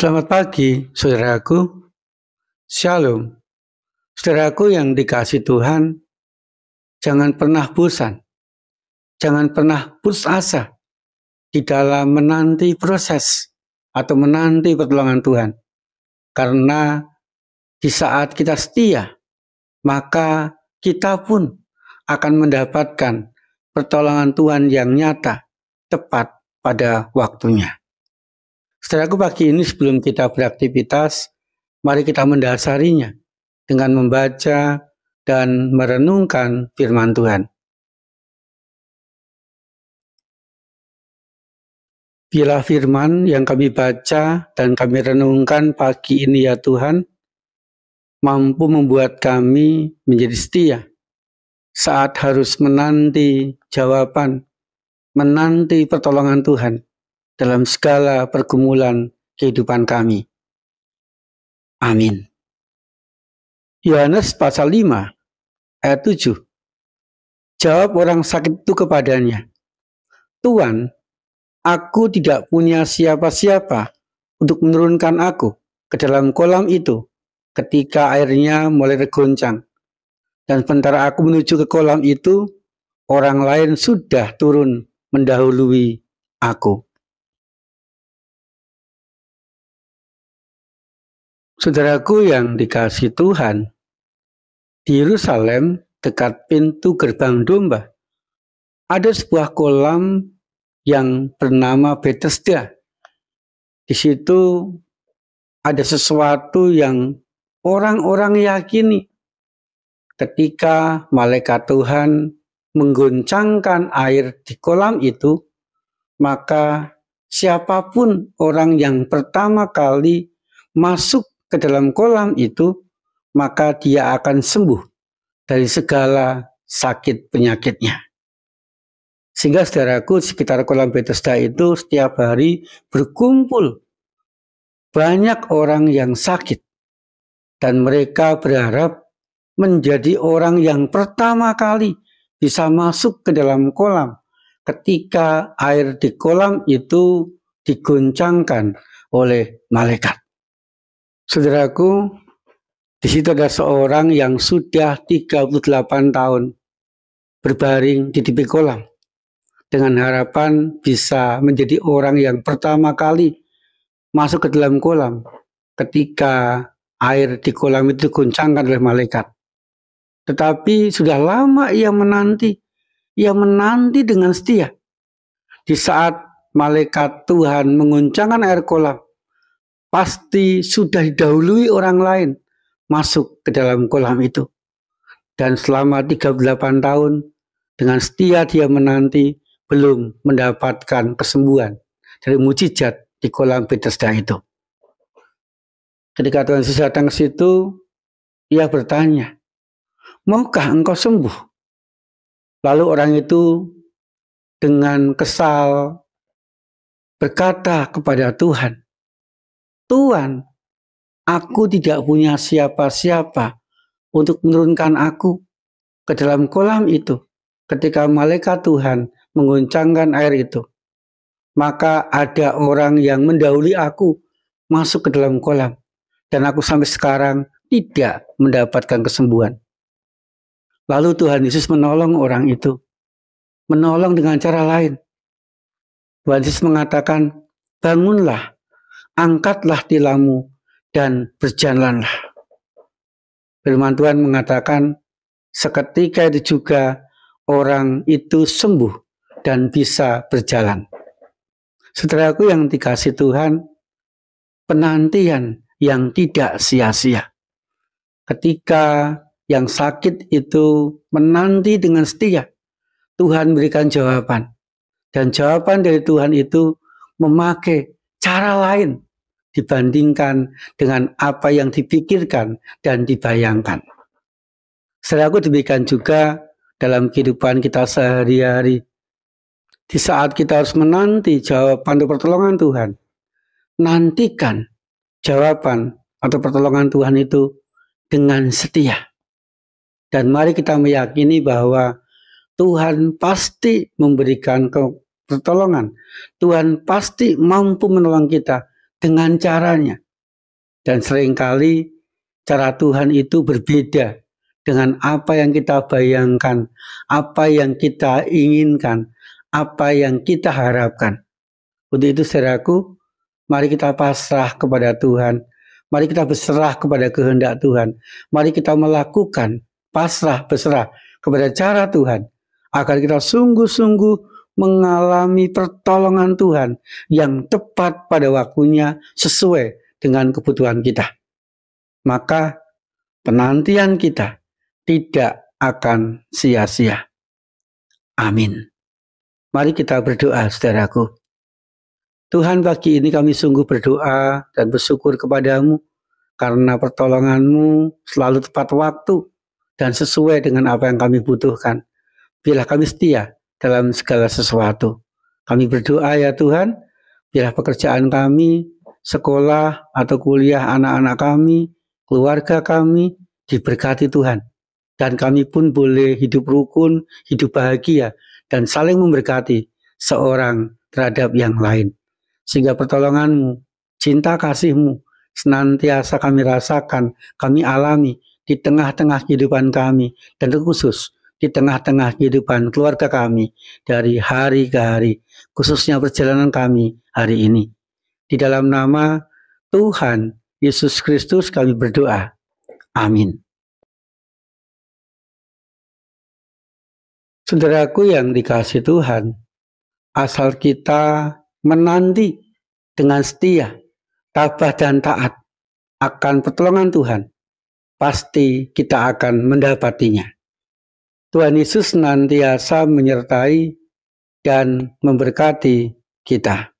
Selamat pagi, saudaraku. Shalom. Saudaraku yang dikasihi Tuhan, jangan pernah bosan, jangan pernah putus asa di dalam menanti proses atau menanti pertolongan Tuhan. Karena di saat kita setia, maka kita pun akan mendapatkan pertolongan Tuhan yang nyata, tepat pada waktunya. Saudaraku, pagi ini sebelum kita beraktivitas, mari kita mendasarinya dengan membaca dan merenungkan firman Tuhan. Biarlah firman yang kami baca dan kami renungkan pagi ini ya Tuhan, mampu membuat kami menjadi setia saat harus menanti jawaban, menanti pertolongan Tuhan dalam segala pergumulan kehidupan kami. Amin. Yohanes pasal 5 ayat 7. Jawab orang sakit itu kepadanya, Tuhan, aku tidak punya siapa-siapa untuk menurunkan aku ke dalam kolam itu ketika airnya mulai tergoncang. Dan sementara aku menuju ke kolam itu, orang lain sudah turun mendahului aku. Saudaraku yang dikasihi Tuhan, di Yerusalem dekat pintu gerbang domba, ada sebuah kolam yang bernama Bethesda. Di situ ada sesuatu yang orang-orang yakini ketika malaikat Tuhan menggoncangkan air di kolam itu, maka siapapun orang yang pertama kali masuk ke dalam kolam itu, maka dia akan sembuh dari segala sakit penyakitnya. Sehingga saudaraku, sekitar kolam Bethesda itu setiap hari berkumpul banyak orang yang sakit. Dan mereka berharap menjadi orang yang pertama kali bisa masuk ke dalam kolam ketika air di kolam itu digoncangkan oleh malaikat. Saudaraku, di situ ada seorang yang sudah 38 tahun berbaring di tepi kolam dengan harapan bisa menjadi orang yang pertama kali masuk ke dalam kolam ketika air di kolam itu digoncangkan oleh malaikat. Tetapi sudah lama ia menanti dengan setia. Di saat malaikat Tuhan mengoncangkan air kolam, pasti sudah didahului orang lain masuk ke dalam kolam itu. Dan selama 38 tahun dengan setia dia menanti belum mendapatkan kesembuhan dari mukjizat di kolam Bethesda itu. Ketika Tuhan Yesus datang ke situ, ia bertanya, maukah engkau sembuh? Lalu orang itu dengan kesal berkata kepada Tuhan, Tuhan, aku tidak punya siapa-siapa untuk menurunkan aku ke dalam kolam itu ketika malaikat Tuhan menggoncangkan air itu. Maka ada orang yang mendahului aku masuk ke dalam kolam dan aku sampai sekarang tidak mendapatkan kesembuhan. Lalu Tuhan Yesus menolong orang itu, menolong dengan cara lain. Tuhan Yesus mengatakan, bangunlah, angkatlah tilammu, dan berjalanlah. Firman Tuhan mengatakan, seketika itu juga orang itu sembuh dan bisa berjalan. Saudaraku yang dikasihi Tuhan, penantian yang tidak sia-sia. Ketika yang sakit itu menanti dengan setia, Tuhan berikan jawaban. Dan jawaban dari Tuhan itu memakai cara lain dibandingkan dengan apa yang dipikirkan dan dibayangkan. Saudaraku, demikian juga dalam kehidupan kita sehari-hari. Di saat kita harus menanti jawaban atau pertolongan Tuhan, nantikan jawaban atau pertolongan Tuhan itu dengan setia. Dan mari kita meyakini bahwa Tuhan pasti memberikan pertolongan. Tuhan pasti mampu menolong kita dengan caranya. Dan seringkali cara Tuhan itu berbeda dengan apa yang kita bayangkan, apa yang kita inginkan, apa yang kita harapkan. Untuk itu saudaraku, mari kita pasrah kepada Tuhan. Mari kita berserah kepada kehendak Tuhan. Mari kita melakukan pasrah berserah kepada cara Tuhan, agar kita sungguh-sungguh mengalami pertolongan Tuhan yang tepat pada waktunya sesuai dengan kebutuhan kita. Maka penantian kita tidak akan sia-sia. Amin. Mari kita berdoa, saudaraku. Tuhan, pagi ini kami sungguh berdoa dan bersyukur kepadamu karena pertolonganmu selalu tepat waktu dan sesuai dengan apa yang kami butuhkan. Biarlah kami setia dalam segala sesuatu. Kami berdoa ya Tuhan, biarlah pekerjaan kami, sekolah atau kuliah anak-anak kami, keluarga kami diberkati Tuhan. Dan kami pun boleh hidup rukun, hidup bahagia, dan saling memberkati seorang terhadap yang lain. Sehingga pertolonganmu, cinta kasihmu, senantiasa kami rasakan, kami alami di tengah-tengah kehidupan kami, dan terkhusus di tengah-tengah kehidupan keluarga kami dari hari ke hari, khususnya perjalanan kami hari ini. Di dalam nama Tuhan Yesus Kristus kami berdoa. Amin. Saudaraku yang dikasihi Tuhan, asal kita menanti dengan setia, tabah dan taat akan pertolongan Tuhan, pasti kita akan mendapatinya. Tuhan Yesus senantiasa menyertai dan memberkati kita.